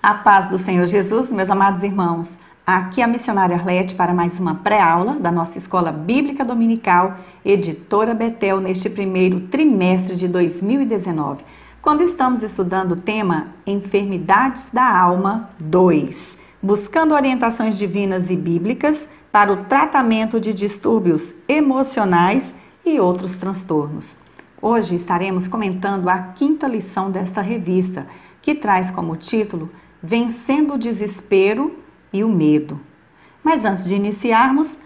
A paz do Senhor Jesus, meus amados irmãos. Aqui é a missionária Arlete para mais uma pré-aula da nossa Escola Bíblica Dominical, Editora Betel, neste primeiro trimestre de 2019, quando estamos estudando o tema Enfermidades da Alma 2, buscando orientações divinas e bíblicas para o tratamento de distúrbios emocionais e outros transtornos. Hoje estaremos comentando a quinta lição desta revista, que traz como título Vencendo o Desespero e o Medo. Mas antes de iniciarmos,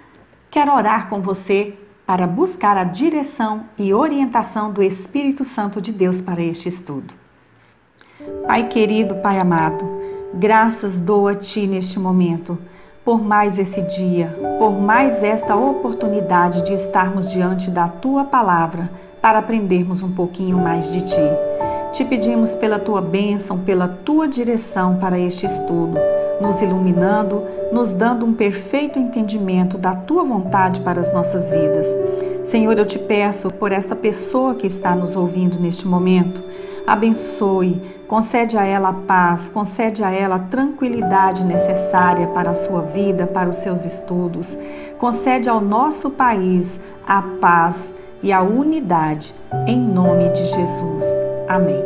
quero orar com você para buscar a direção e orientação do Espírito Santo de Deus para este estudo. Pai querido, Pai amado, graças dou a Ti neste momento, por mais esse dia, por mais esta oportunidade de estarmos diante da Tua Palavra para aprendermos um pouquinho mais de Ti. Te pedimos pela Tua bênção, pela Tua direção para este estudo, nos iluminando, nos dando um perfeito entendimento da Tua vontade para as nossas vidas. Senhor, eu te peço por esta pessoa que está nos ouvindo neste momento, abençoe, concede a ela a paz, concede a ela a tranquilidade necessária para a sua vida, para os seus estudos. Concede ao nosso país a paz e a unidade, em nome de Jesus. Amém.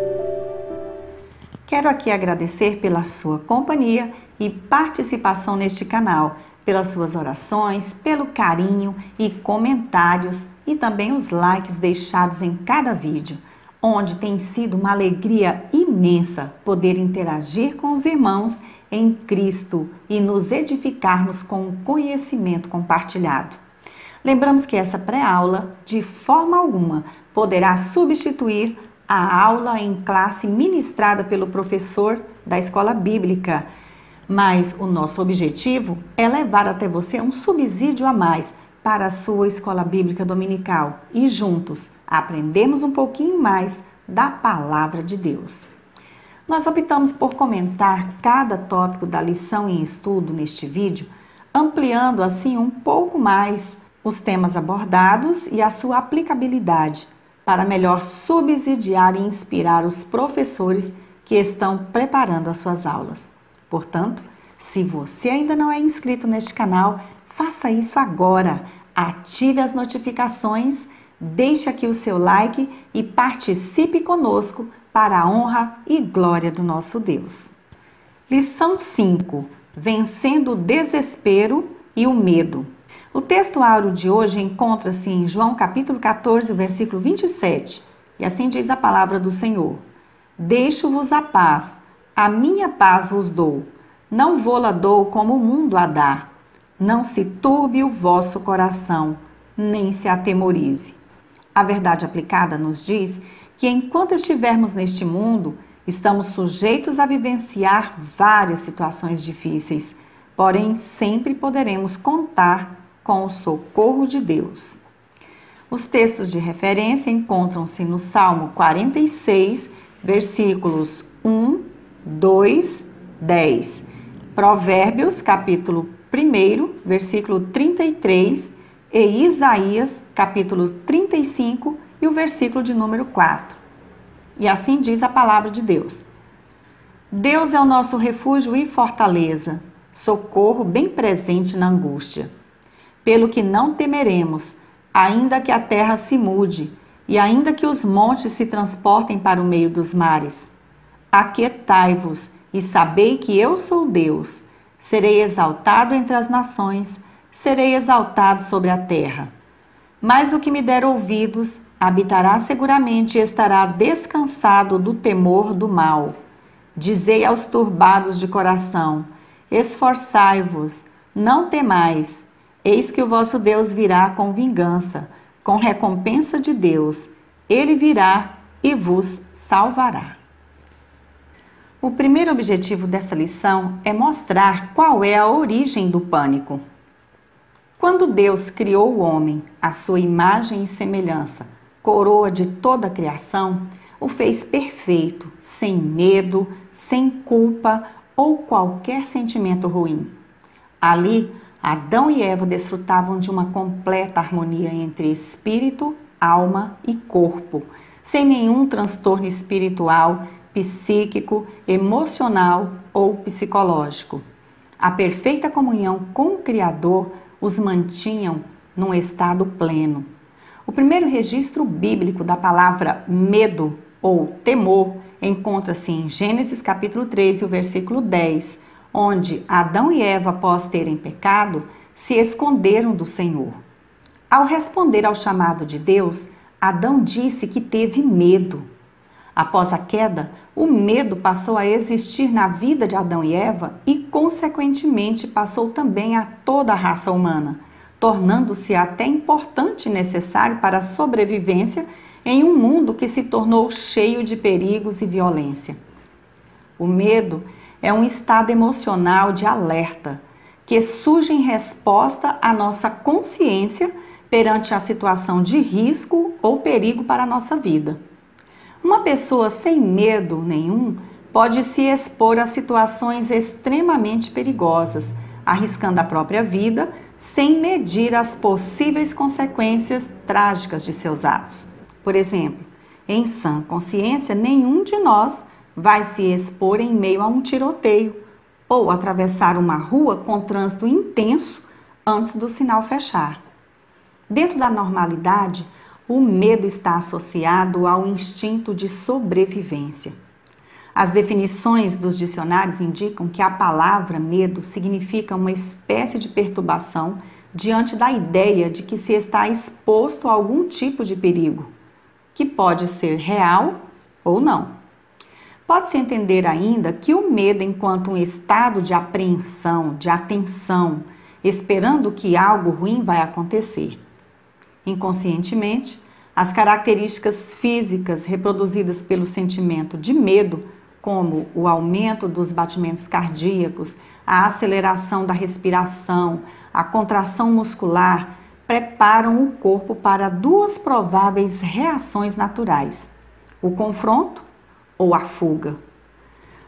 Quero aqui agradecer pela sua companhia e participação neste canal, pelas suas orações, pelo carinho e comentários e também os likes deixados em cada vídeo, onde tem sido uma alegria imensa poder interagir com os irmãos em Cristo e nos edificarmos com o conhecimento compartilhado. Lembramos que essa pré-aula, de forma alguma, poderá substituir a aula em classe ministrada pelo professor da escola bíblica, mas o nosso objetivo é levar até você um subsídio a mais para a sua escola bíblica dominical e juntos aprendemos um pouquinho mais da palavra de Deus. Nós optamos por comentar cada tópico da lição em estudo neste vídeo, ampliando assim um pouco mais os temas abordados e a sua aplicabilidade, para melhor subsidiar e inspirar os professores que estão preparando as suas aulas. Portanto, se você ainda não é inscrito neste canal, faça isso agora. Ative as notificações, deixe aqui o seu like e participe conosco para a honra e glória do nosso Deus. Lição 5. Vencendo o desespero e o medo. O texto áureo de hoje encontra-se em João capítulo 14, versículo 27, e assim diz a palavra do Senhor. Deixo-vos a paz, a minha paz vos dou, não vô-la dou como o mundo a dá. Não se turbe o vosso coração, nem se atemorize. A verdade aplicada nos diz que enquanto estivermos neste mundo, estamos sujeitos a vivenciar várias situações difíceis, porém sempre poderemos contar com o socorro de Deus. Os textos de referência encontram-se no Salmo 46, versículos 1, 2, 10. Provérbios, capítulo 1, versículo 33 e Isaías, capítulo 35 e o versículo de número 4. E assim diz a palavra de Deus. Deus é o nosso refúgio e fortaleza, socorro bem presente na angústia. Pelo que não temeremos, ainda que a terra se mude, e ainda que os montes se transportem para o meio dos mares. Aquietai-vos e sabei que eu sou Deus. Serei exaltado entre as nações, serei exaltado sobre a terra. Mas o que me der ouvidos, habitará seguramente e estará descansado do temor do mal. Dizei aos turbados de coração, esforçai-vos, não temais. Eis que o vosso Deus virá com vingança, com recompensa de Deus. Ele virá e vos salvará. O primeiro objetivo desta lição é mostrar qual é a origem do pânico. Quando Deus criou o homem, à sua imagem e semelhança, coroa de toda a criação, o fez perfeito, sem medo, sem culpa ou qualquer sentimento ruim. Ali, Adão e Eva desfrutavam de uma completa harmonia entre espírito, alma e corpo, sem nenhum transtorno espiritual, psíquico, emocional ou psicológico. A perfeita comunhão com o Criador os mantinham num estado pleno. O primeiro registro bíblico da palavra medo ou temor encontra-se em Gênesis capítulo 3, o versículo 10, onde Adão e Eva, após terem pecado, se esconderam do Senhor. Ao responder ao chamado de Deus, Adão disse que teve medo. Após a queda, o medo passou a existir na vida de Adão e Eva e, consequentemente, passou também a toda a raça humana, tornando-se até importante e necessário para a sobrevivência em um mundo que se tornou cheio de perigos e violência. O medo é um estado emocional de alerta que surge em resposta à nossa consciência perante a situação de risco ou perigo para a nossa vida. Uma pessoa sem medo nenhum pode se expor a situações extremamente perigosas, arriscando a própria vida sem medir as possíveis consequências trágicas de seus atos. Por exemplo, em sã consciência, nenhum de nós vai se expor em meio a um tiroteio ou atravessar uma rua com trânsito intenso antes do sinal fechar. Dentro da normalidade, o medo está associado ao instinto de sobrevivência. As definições dos dicionários indicam que a palavra medo significa uma espécie de perturbação diante da ideia de que se está exposto a algum tipo de perigo, que pode ser real ou não. Pode-se entender ainda que o medo, enquanto um estado de apreensão, de atenção, esperando que algo ruim vai acontecer. Inconscientemente, as características físicas reproduzidas pelo sentimento de medo, como o aumento dos batimentos cardíacos, a aceleração da respiração, a contração muscular, preparam o corpo para duas prováveis reações naturais: o confronto ou a fuga.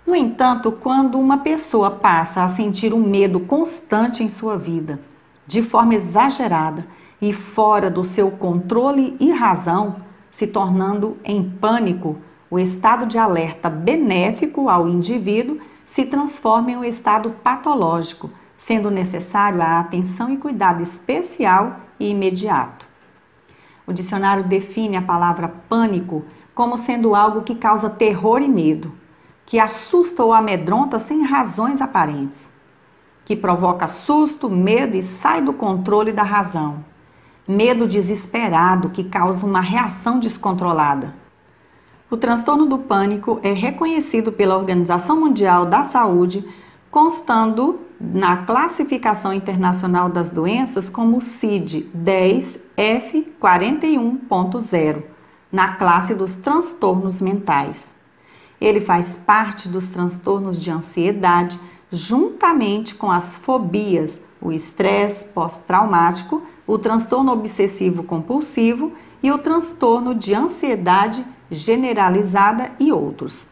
No entanto, quando uma pessoa passa a sentir um medo constante em sua vida, de forma exagerada e fora do seu controle e razão, se tornando em pânico, o estado de alerta benéfico ao indivíduo se transforma em um estado patológico, sendo necessário a atenção e cuidado especial e imediato. O dicionário define a palavra pânico como sendo algo que causa terror e medo, que assusta ou amedronta sem razões aparentes, que provoca susto, medo e sai do controle da razão. Medo desesperado que causa uma reação descontrolada. O transtorno do pânico é reconhecido pela Organização Mundial da Saúde, constando na Classificação Internacional das Doenças como CID-10F41.0, na classe dos transtornos mentais. Ele faz parte dos transtornos de ansiedade, juntamente com as fobias, o estresse pós-traumático, o transtorno obsessivo-compulsivo e o transtorno de ansiedade generalizada e outros.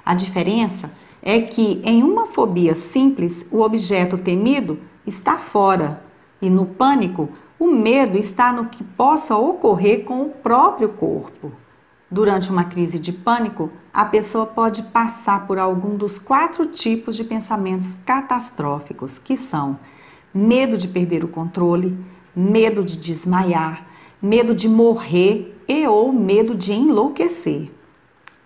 A diferença é que em uma fobia simples, o objeto temido está fora e no pânico, o medo está no que possa ocorrer com o próprio corpo. Durante uma crise de pânico, a pessoa pode passar por algum dos 4 tipos de pensamentos catastróficos, que são medo de perder o controle, medo de desmaiar, medo de morrer e ou medo de enlouquecer.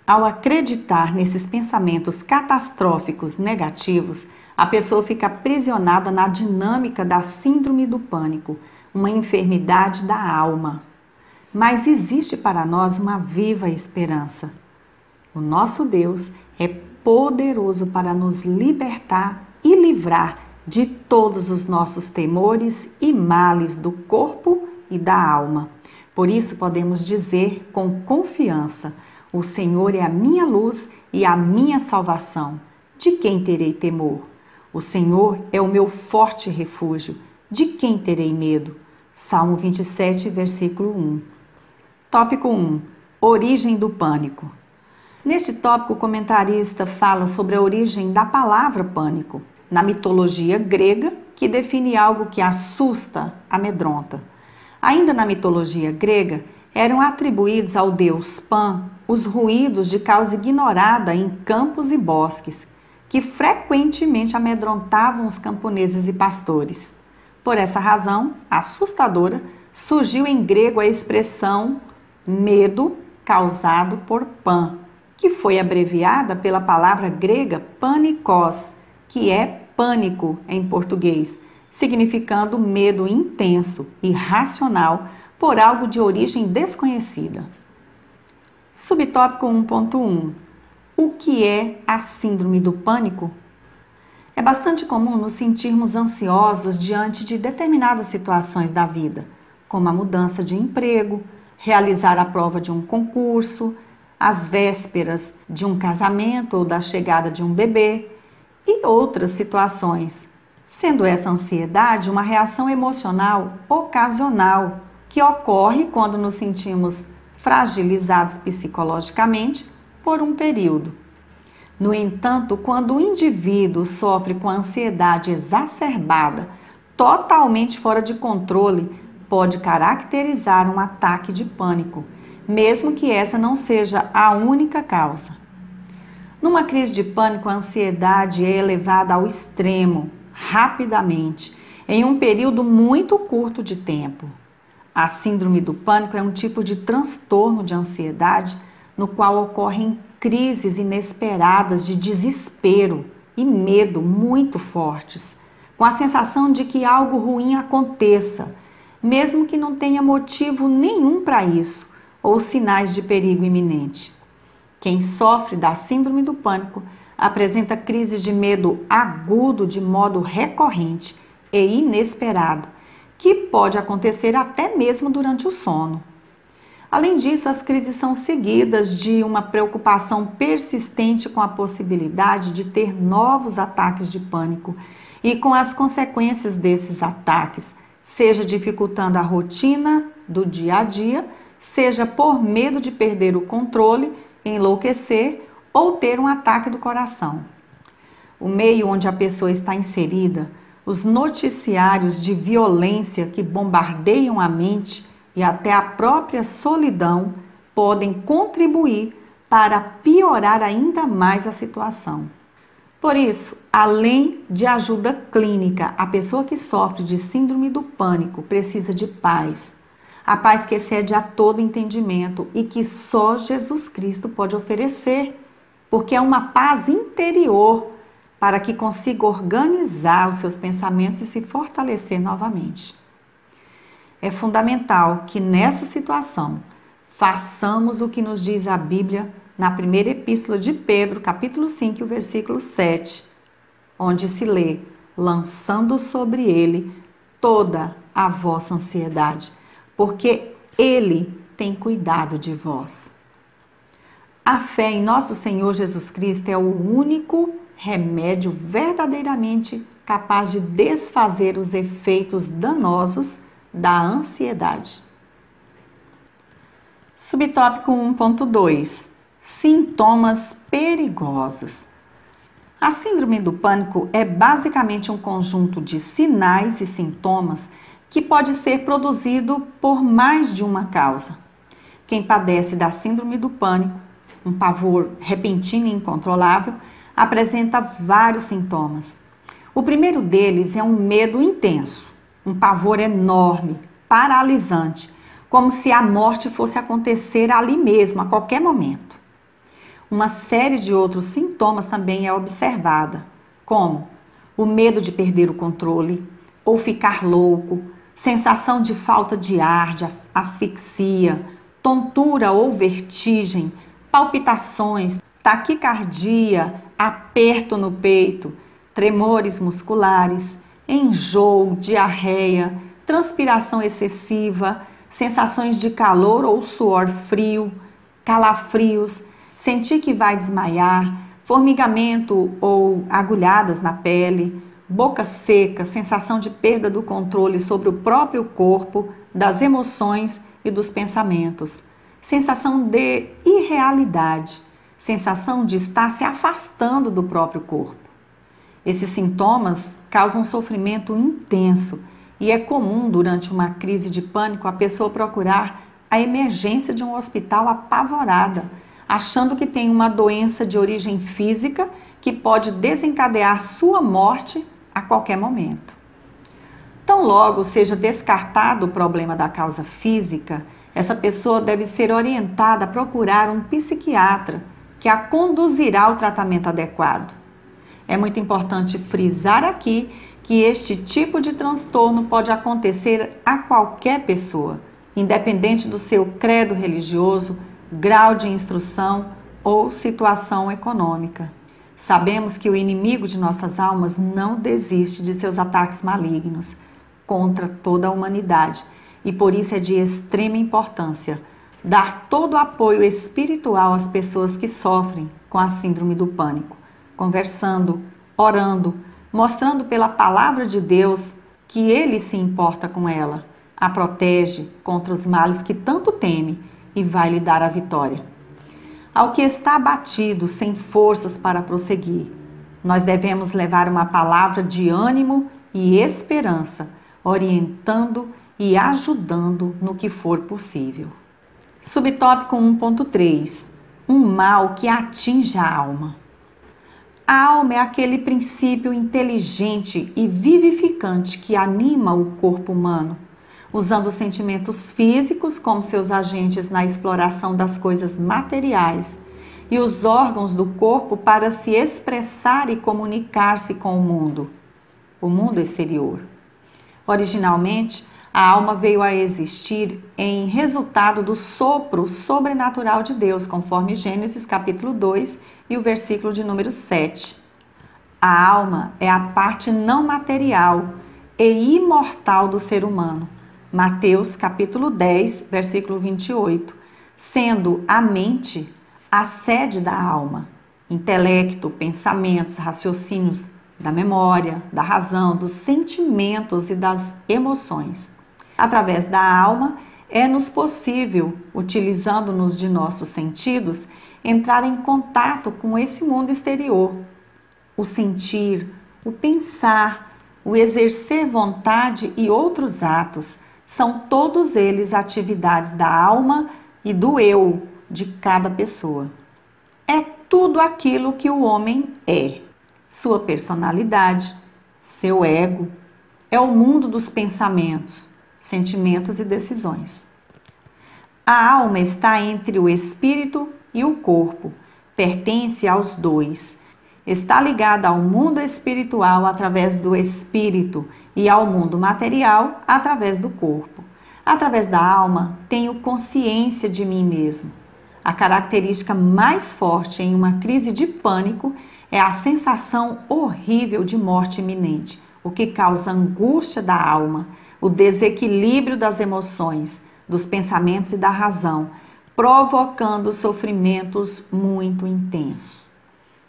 Ao acreditar nesses pensamentos catastróficos negativos, a pessoa fica aprisionada na dinâmica da síndrome do pânico, uma enfermidade da alma. Mas existe para nós uma viva esperança. O nosso Deus é poderoso para nos libertar e livrar de todos os nossos temores e males do corpo e da alma. Por isso podemos dizer com confiança: o Senhor é a minha luz e a minha salvação. De quem terei temor? O Senhor é o meu forte refúgio. De quem terei medo? Salmo 27, versículo 1. Tópico 1. Origem do pânico. Neste tópico, o comentarista fala sobre a origem da palavra pânico, na mitologia grega, que define algo que assusta, amedronta. Ainda na mitologia grega, eram atribuídos ao deus Pan os ruídos de causa ignorada em campos e bosques, que frequentemente amedrontavam os camponeses e pastores. Por essa razão, assustadora, surgiu em grego a expressão medo causado por Pan, que foi abreviada pela palavra grega panikos, que é pânico em português, significando medo intenso, irracional, por algo de origem desconhecida. Subtópico 1.1. O que é a síndrome do pânico? É bastante comum nos sentirmos ansiosos diante de determinadas situações da vida, como a mudança de emprego, realizar a prova de um concurso, as vésperas de um casamento ou da chegada de um bebê e outras situações, sendo essa ansiedade uma reação emocional ocasional que ocorre quando nos sentimos fragilizados psicologicamente por um período. No entanto, quando o indivíduo sofre com ansiedade exacerbada, totalmente fora de controle, pode caracterizar um ataque de pânico, mesmo que essa não seja a única causa. Numa crise de pânico, a ansiedade é elevada ao extremo, rapidamente, em um período muito curto de tempo. A síndrome do pânico é um tipo de transtorno de ansiedade no qual ocorrem crises inesperadas de desespero e medo muito fortes, com a sensação de que algo ruim aconteça, mesmo que não tenha motivo nenhum para isso ou sinais de perigo iminente. Quem sofre da síndrome do pânico apresenta crises de medo agudo de modo recorrente e inesperado, que pode acontecer até mesmo durante o sono. Além disso, as crises são seguidas de uma preocupação persistente com a possibilidade de ter novos ataques de pânico e com as consequências desses ataques, seja dificultando a rotina do dia a dia, seja por medo de perder o controle, enlouquecer ou ter um ataque do coração. O meio onde a pessoa está inserida, os noticiários de violência que bombardeiam a mente e até a própria solidão podem contribuir para piorar ainda mais a situação. Por isso, além de ajuda clínica, a pessoa que sofre de síndrome do pânico precisa de paz. A paz que excede a todo entendimento e que só Jesus Cristo pode oferecer, porque é uma paz interior para que consiga organizar os seus pensamentos e se fortalecer novamente. É fundamental que nessa situação façamos o que nos diz a Bíblia na primeira epístola de Pedro, capítulo 5, versículo 7, onde se lê: lançando sobre ele toda a vossa ansiedade, porque ele tem cuidado de vós. A fé em nosso Senhor Jesus Cristo é o único remédio verdadeiramente capaz de desfazer os efeitos danosos da ansiedade. Subtópico 1.2. Sintomas perigosos. A síndrome do pânico é basicamente um conjunto de sinais e sintomas que pode ser produzido por mais de uma causa. Quem padece da síndrome do pânico, um pavor repentino e incontrolável, apresenta vários sintomas. O primeiro deles é um medo intenso, um pavor enorme, paralisante, como se a morte fosse acontecer ali mesmo, a qualquer momento. Uma série de outros sintomas também é observada, como o medo de perder o controle ou ficar louco, sensação de falta de ar, de asfixia, tontura ou vertigem, palpitações, taquicardia, aperto no peito, tremores musculares, enjoo, diarreia, transpiração excessiva, sensações de calor ou suor frio, calafrios, sentir que vai desmaiar, formigamento ou agulhadas na pele, boca seca, sensação de perda do controle sobre o próprio corpo, das emoções e dos pensamentos, sensação de irrealidade, sensação de estar se afastando do próprio corpo. Esses sintomas causam sofrimento intenso e é comum durante uma crise de pânico a pessoa procurar à emergência de um hospital apavorada, achando que tem uma doença de origem física que pode desencadear sua morte a qualquer momento. Tão logo seja descartado o problema da causa física, essa pessoa deve ser orientada a procurar um psiquiatra que a conduzirá ao tratamento adequado. É muito importante frisar aqui que este tipo de transtorno pode acontecer a qualquer pessoa, independente do seu credo religioso, grau de instrução ou situação econômica. Sabemos que o inimigo de nossas almas não desiste de seus ataques malignos contra toda a humanidade e por isso é de extrema importância dar todo o apoio espiritual às pessoas que sofrem com a síndrome do pânico, conversando, orando, mostrando pela palavra de Deus que Ele se importa com ela, a protege contra os males que tanto teme e vai lhe dar a vitória. Ao que está abatido, sem forças para prosseguir, nós devemos levar uma palavra de ânimo e esperança, orientando e ajudando no que for possível. Subtópico 1.3. Um mal que atinge a alma. A alma é aquele princípio inteligente e vivificante que anima o corpo humano, usando os sentimentos físicos como seus agentes na exploração das coisas materiais e os órgãos do corpo para se expressar e comunicar-se com o mundo exterior. Originalmente, a alma veio a existir em resultado do sopro sobrenatural de Deus, conforme Gênesis capítulo 2 e o versículo de número 7. A alma é a parte não material e imortal do ser humano. Mateus capítulo 10, versículo 28, sendo a mente a sede da alma, intelecto, pensamentos, raciocínios da memória, da razão, dos sentimentos e das emoções. Através da alma, é-nos possível, utilizando-nos de nossos sentidos, entrar em contato com esse mundo exterior. O sentir, o pensar, o exercer vontade e outros atos são todos eles atividades da alma e do eu de cada pessoa. É tudo aquilo que o homem é. Sua personalidade, seu ego, é o mundo dos pensamentos, sentimentos e decisões. A alma está entre o espírito e o corpo, pertence aos dois. Está ligada ao mundo espiritual através do espírito e ao mundo material através do corpo. Através da alma, tenho consciência de mim mesmo. A característica mais forte em uma crise de pânico é a sensação horrível de morte iminente, o que causa angústia da alma, o desequilíbrio das emoções, dos pensamentos e da razão, provocando sofrimentos muito intensos.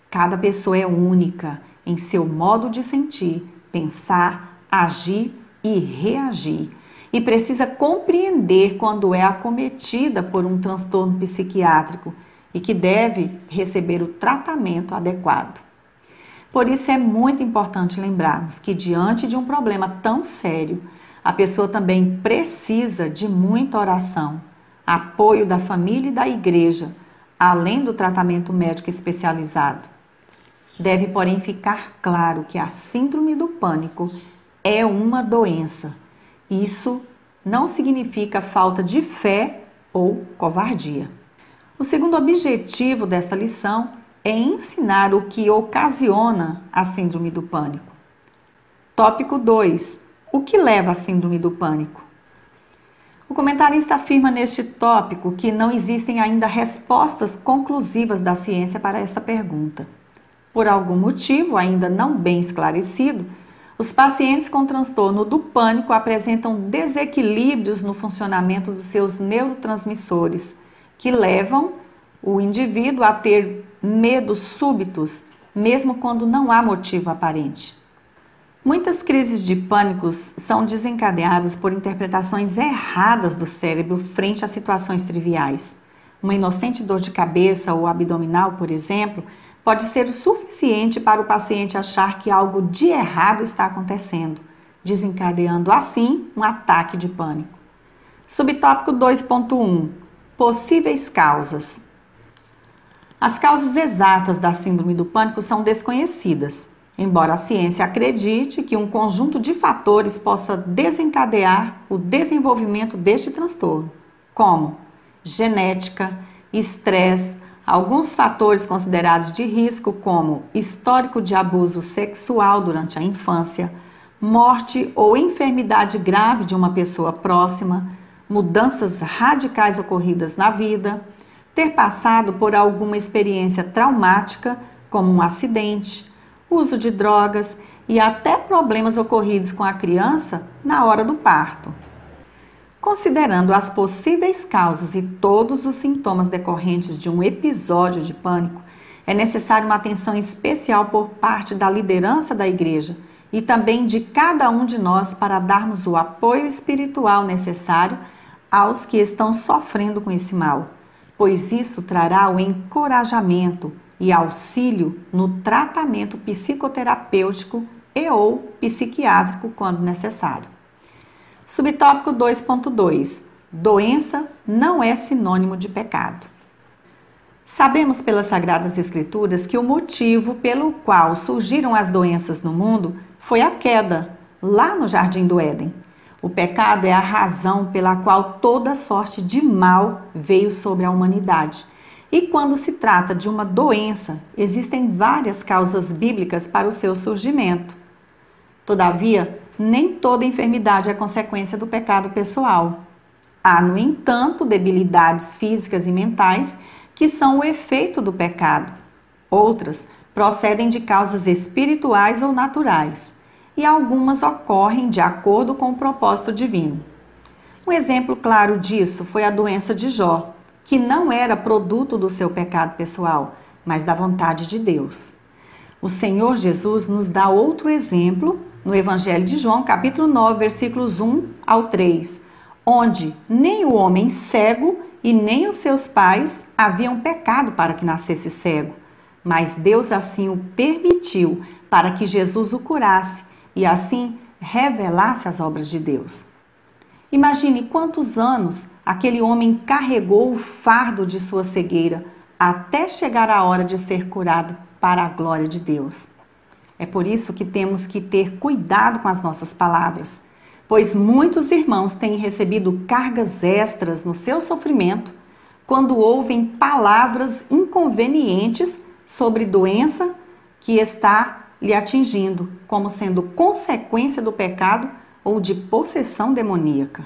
Cada pessoa é única em seu modo de sentir, pensar, agir e reagir, e precisa compreender quando é acometida por um transtorno psiquiátrico e que deve receber o tratamento adequado. Por isso é muito importante lembrarmos que diante de um problema tão sério, a pessoa também precisa de muita oração, apoio da família e da igreja, além do tratamento médico especializado. Deve, porém, ficar claro que a síndrome do pânico é uma doença. Isso não significa falta de fé ou covardia. O segundo objetivo desta lição é ensinar o que ocasiona a síndrome do pânico. Tópico 2. O que leva à síndrome do pânico? O comentarista afirma neste tópico que não existem ainda respostas conclusivas da ciência para esta pergunta. Por algum motivo ainda não bem esclarecido, os pacientes com transtorno do pânico apresentam desequilíbrios no funcionamento dos seus neurotransmissores, que levam o indivíduo a ter medos súbitos, mesmo quando não há motivo aparente. Muitas crises de pânicos são desencadeadas por interpretações erradas do cérebro frente a situações triviais. Uma inocente dor de cabeça ou abdominal, por exemplo, pode ser o suficiente para o paciente achar que algo de errado está acontecendo, desencadeando assim um ataque de pânico. Subtópico 2.1. Possíveis causas. As causas exatas da síndrome do pânico são desconhecidas, embora a ciência acredite que um conjunto de fatores possa desencadear o desenvolvimento deste transtorno, como genética, estresse, alguns fatores considerados de risco, como histórico de abuso sexual durante a infância, morte ou enfermidade grave de uma pessoa próxima, mudanças radicais ocorridas na vida, ter passado por alguma experiência traumática, como um acidente, uso de drogas e até problemas ocorridos com a criança na hora do parto. Considerando as possíveis causas e todos os sintomas decorrentes de um episódio de pânico, é necessária uma atenção especial por parte da liderança da igreja e também de cada um de nós para darmos o apoio espiritual necessário aos que estão sofrendo com esse mal, pois isso trará o encorajamento e auxílio no tratamento psicoterapêutico e ou psiquiátrico quando necessário. Subtópico 2.2. Doença não é sinônimo de pecado. Sabemos pelas Sagradas Escrituras que o motivo pelo qual surgiram as doenças no mundo foi a queda, lá no Jardim do Éden. O pecado é a razão pela qual toda sorte de mal veio sobre a humanidade. E quando se trata de uma doença, existem várias causas bíblicas para o seu surgimento. Todavia, nem toda enfermidade é consequência do pecado pessoal. Há, no entanto, debilidades físicas e mentais que são o efeito do pecado. Outras procedem de causas espirituais ou naturais. E algumas ocorrem de acordo com o propósito divino. Um exemplo claro disso foi a doença de Jó, que não era produto do seu pecado pessoal, mas da vontade de Deus. O Senhor Jesus nos dá outro exemplo no Evangelho de João, capítulo 9, versículos 1 ao 3, onde nem o homem cego e nem os seus pais haviam pecado para que nascesse cego, mas Deus assim o permitiu para que Jesus o curasse e assim revelasse as obras de Deus. Imagine quantos anos aquele homem carregou o fardo de sua cegueira até chegar a hora de ser curado para a glória de Deus. É por isso que temos que ter cuidado com as nossas palavras, pois muitos irmãos têm recebido cargas extras no seu sofrimento quando ouvem palavras inconvenientes sobre doença que está lhe atingindo, como sendo consequência do pecado ou de possessão demoníaca.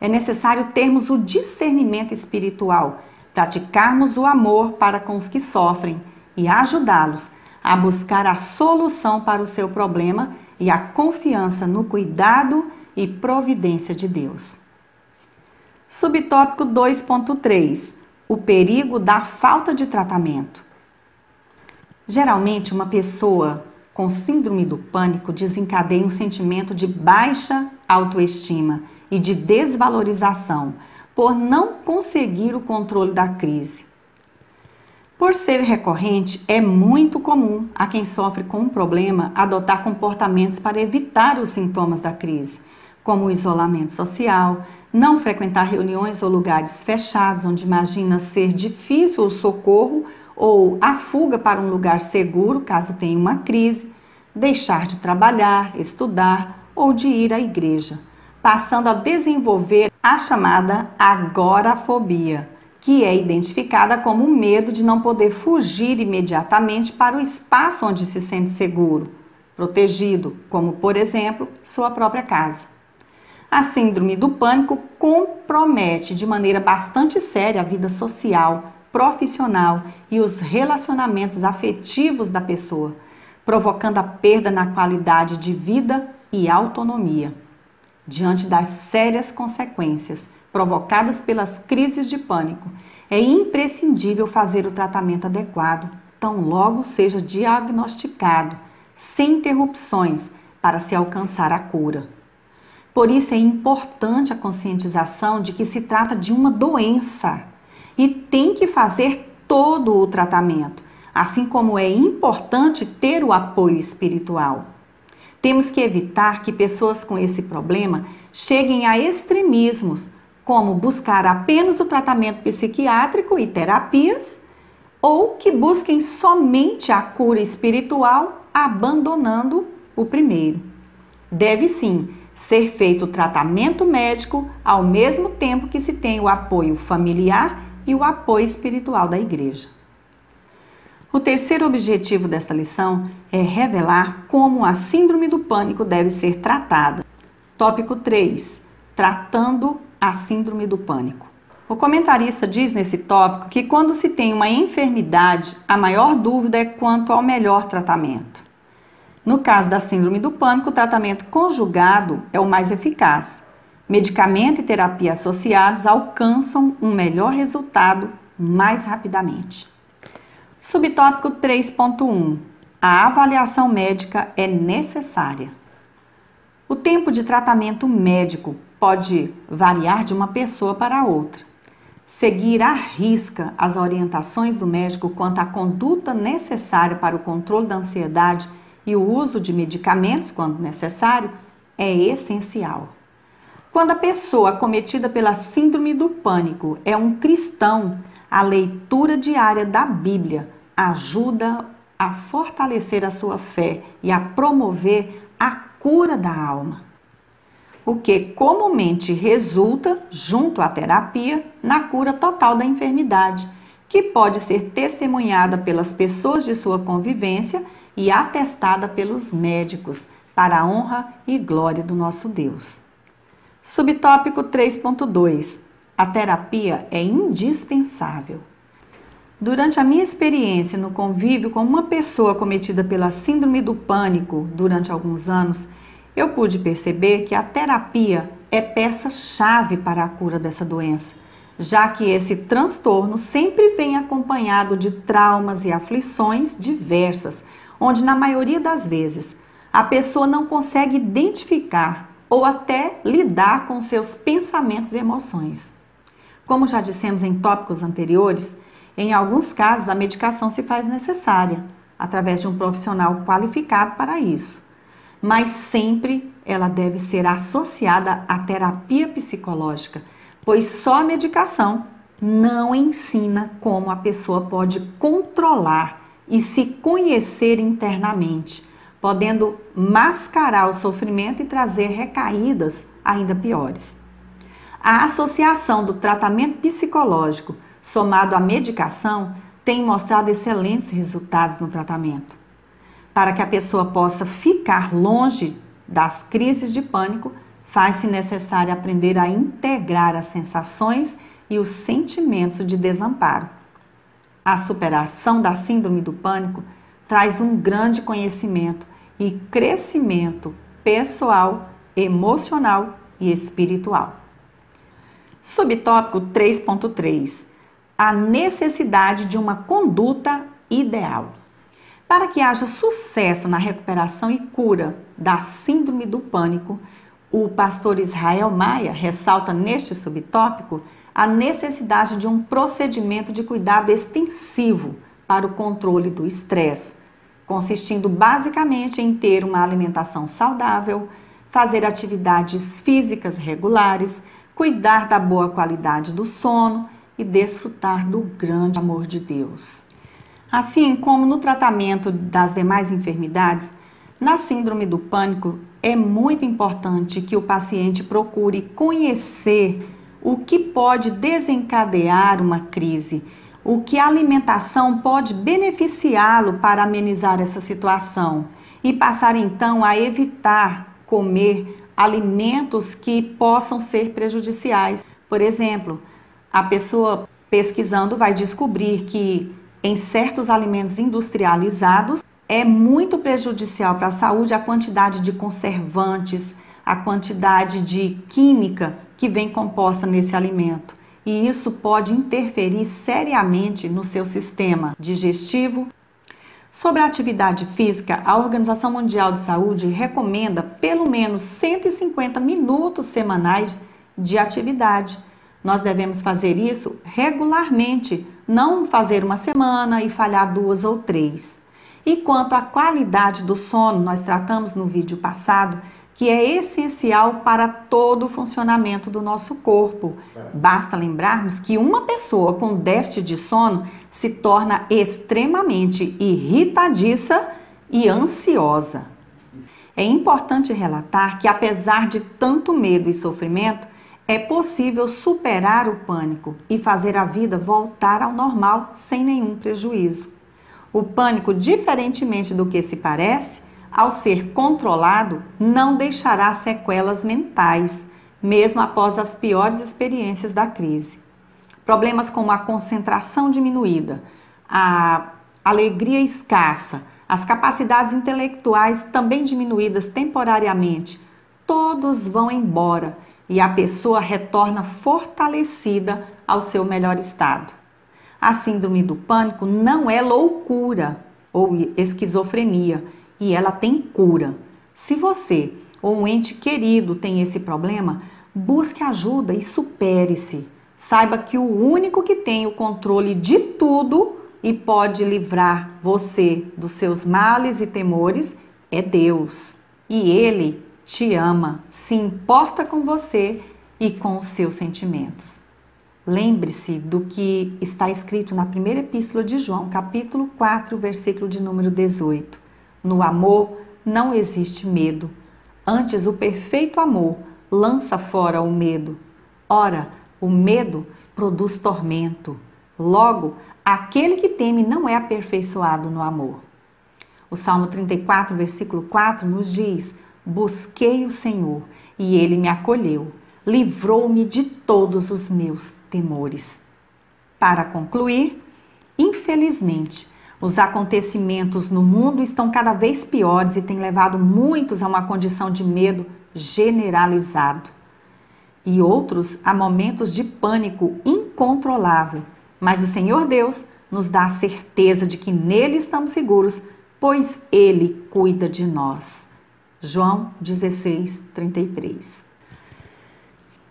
É necessário termos o discernimento espiritual, praticarmos o amor para com os que sofrem e ajudá-los a buscar a solução para o seu problema e a confiança no cuidado e providência de Deus. Subtópico 2.3. O perigo da falta de tratamento. Geralmente, uma pessoa com síndrome do pânico desencadeia um sentimento de baixa autoestima e de desvalorização por não conseguir o controle da crise. Por ser recorrente, é muito comum a quem sofre com um problema adotar comportamentos para evitar os sintomas da crise, como o isolamento social, não frequentar reuniões ou lugares fechados onde imagina ser difícil o socorro ou a fuga para um lugar seguro caso tenha uma crise, deixar de trabalhar, estudar ou de ir à igreja, passando a desenvolver a chamada agorafobia, que é identificada como o medo de não poder fugir imediatamente para o espaço onde se sente seguro, protegido, como, por exemplo, sua própria casa. A síndrome do pânico compromete de maneira bastante séria a vida social, profissional e os relacionamentos afetivos da pessoa, provocando a perda na qualidade de vida e autonomia. Diante das sérias consequências provocadas pelas crises de pânico, é imprescindível fazer o tratamento adequado, tão logo seja diagnosticado, sem interrupções, para se alcançar a cura. Por isso é importante a conscientização de que se trata de uma doença e tem que fazer todo o tratamento, assim como é importante ter o apoio espiritual. Temos que evitar que pessoas com esse problema cheguem a extremismos, como buscar apenas o tratamento psiquiátrico e terapias, ou que busquem somente a cura espiritual, abandonando o primeiro. Deve sim ser feito o tratamento médico ao mesmo tempo que se tem o apoio familiar e o apoio espiritual da igreja. O terceiro objetivo desta lição é revelar como a síndrome do pânico deve ser tratada. Tópico 3. Tratando a síndrome do pânico. O comentarista diz nesse tópico que quando se tem uma enfermidade, a maior dúvida é quanto ao melhor tratamento. No caso da síndrome do pânico, o tratamento conjugado é o mais eficaz. Medicamento e terapia associados alcançam um melhor resultado mais rapidamente. Subtópico 3.1. A avaliação médica é necessária. O tempo de tratamento médico pode variar de uma pessoa para outra. Seguir à risca as orientações do médico quanto à conduta necessária para o controle da ansiedade e o uso de medicamentos quando necessário é essencial. Quando a pessoa acometida pela síndrome do pânico é um cristão, a leitura diária da Bíblia ajuda a fortalecer a sua fé e a promover a cura da alma, o que comumente resulta, junto à terapia, na cura total da enfermidade, que pode ser testemunhada pelas pessoas de sua convivência e atestada pelos médicos, para a honra e glória do nosso Deus. Subtópico 3.2. A terapia é indispensável. Durante a minha experiência no convívio com uma pessoa acometida pela síndrome do pânico durante alguns anos, eu pude perceber que a terapia é peça-chave para a cura dessa doença, já que esse transtorno sempre vem acompanhado de traumas e aflições diversas, onde na maioria das vezes a pessoa não consegue identificar ou até lidar com seus pensamentos e emoções. Como já dissemos em tópicos anteriores, em alguns casos a medicação se faz necessária, através de um profissional qualificado para isso. Mas sempre ela deve ser associada à terapia psicológica, pois só a medicação não ensina como a pessoa pode controlar e se conhecer internamente, podendo mascarar o sofrimento e trazer recaídas ainda piores. A associação do tratamento psicológico somado à medicação tem mostrado excelentes resultados no tratamento. Para que a pessoa possa ficar longe das crises de pânico, faz-se necessário aprender a integrar as sensações e os sentimentos de desamparo. A superação da síndrome do pânico traz um grande conhecimento e crescimento pessoal, emocional e espiritual. Subtópico 3.3. A necessidade de uma conduta ideal. Para que haja sucesso na recuperação e cura da síndrome do pânico, o pastor Israel Maia ressalta neste subtópico a necessidade de um procedimento de cuidado extensivo para o controle do estresse, consistindo basicamente em ter uma alimentação saudável, fazer atividades físicas regulares, cuidar da boa qualidade do sono e desfrutar do grande amor de Deus. Assim como no tratamento das demais enfermidades, na síndrome do pânico é muito importante que o paciente procure conhecer o que pode desencadear uma crise, o que a alimentação pode beneficiá-lo para amenizar essa situação e passar então a evitar comer alimentos que possam ser prejudiciais. Por exemplo, a pessoa pesquisando vai descobrir que em certos alimentos industrializados é muito prejudicial para a saúde a quantidade de conservantes, a quantidade de química que vem composta nesse alimento. E isso pode interferir seriamente no seu sistema digestivo. Sobre a atividade física, a Organização Mundial de Saúde recomenda pelo menos 150 minutos semanais de atividade. Nós devemos fazer isso regularmente, não fazer uma semana e falhar 2 ou 3. E quanto à qualidade do sono, nós tratamos no vídeo passado que é essencial para todo o funcionamento do nosso corpo. Basta lembrarmos que uma pessoa com déficit de sono se torna extremamente irritadiça e ansiosa. É importante relatar que, apesar de tanto medo e sofrimento, é possível superar o pânico e fazer a vida voltar ao normal sem nenhum prejuízo. O pânico, diferentemente do que se parece, ao ser controlado, não deixará sequelas mentais, mesmo após as piores experiências da crise. Problemas como a concentração diminuída, a alegria escassa, as capacidades intelectuais também diminuídas temporariamente, todos vão embora e a pessoa retorna fortalecida ao seu melhor estado. A síndrome do pânico não é loucura ou esquizofrenia e ela tem cura. Se você ou um ente querido tem esse problema, busque ajuda e supere-se. Saiba que o único que tem o controle de tudo e pode livrar você dos seus males e temores é Deus. E Ele te ama, se importa com você e com os seus sentimentos. Lembre-se do que está escrito na primeira epístola de João, capítulo 4, versículo de número 18. No amor não existe medo, antes o perfeito amor lança fora o medo. Ora, o medo produz tormento. Logo, aquele que teme não é aperfeiçoado no amor. O Salmo 34, versículo 4 nos diz: busquei o Senhor e Ele me acolheu, livrou-me de todos os meus temores. Para concluir, infelizmente, os acontecimentos no mundo estão cada vez piores e têm levado muitos a uma condição de medo generalizado. E outros a momentos de pânico incontrolável. Mas o Senhor Deus nos dá a certeza de que nele estamos seguros, pois Ele cuida de nós. João 16, 33.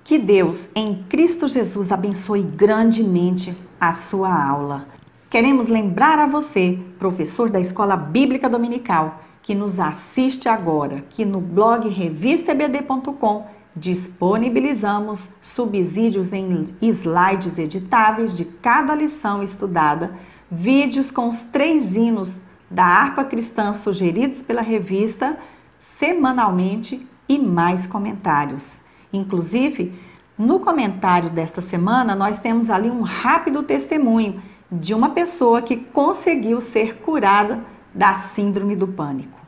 Que Deus, em Cristo Jesus, abençoe grandemente a sua aula. Queremos lembrar a você, professor da Escola Bíblica Dominical, que nos assiste agora, que no blog revistaebd.com disponibilizamos subsídios em slides editáveis de cada lição estudada, vídeos com os 3 hinos da harpa cristã sugeridos pela revista semanalmente e mais comentários. Inclusive, no comentário desta semana, nós temos ali um rápido testemunho de uma pessoa que conseguiu ser curada da síndrome do pânico.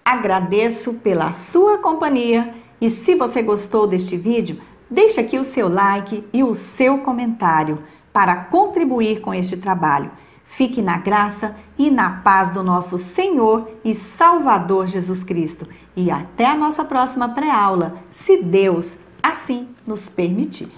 Agradeço pela sua companhia e se você gostou deste vídeo, deixe aqui o seu like e o seu comentário para contribuir com este trabalho. Fique na graça e na paz do nosso Senhor e Salvador Jesus Cristo. E até a nossa próxima pré-aula, se Deus assim nos permitir.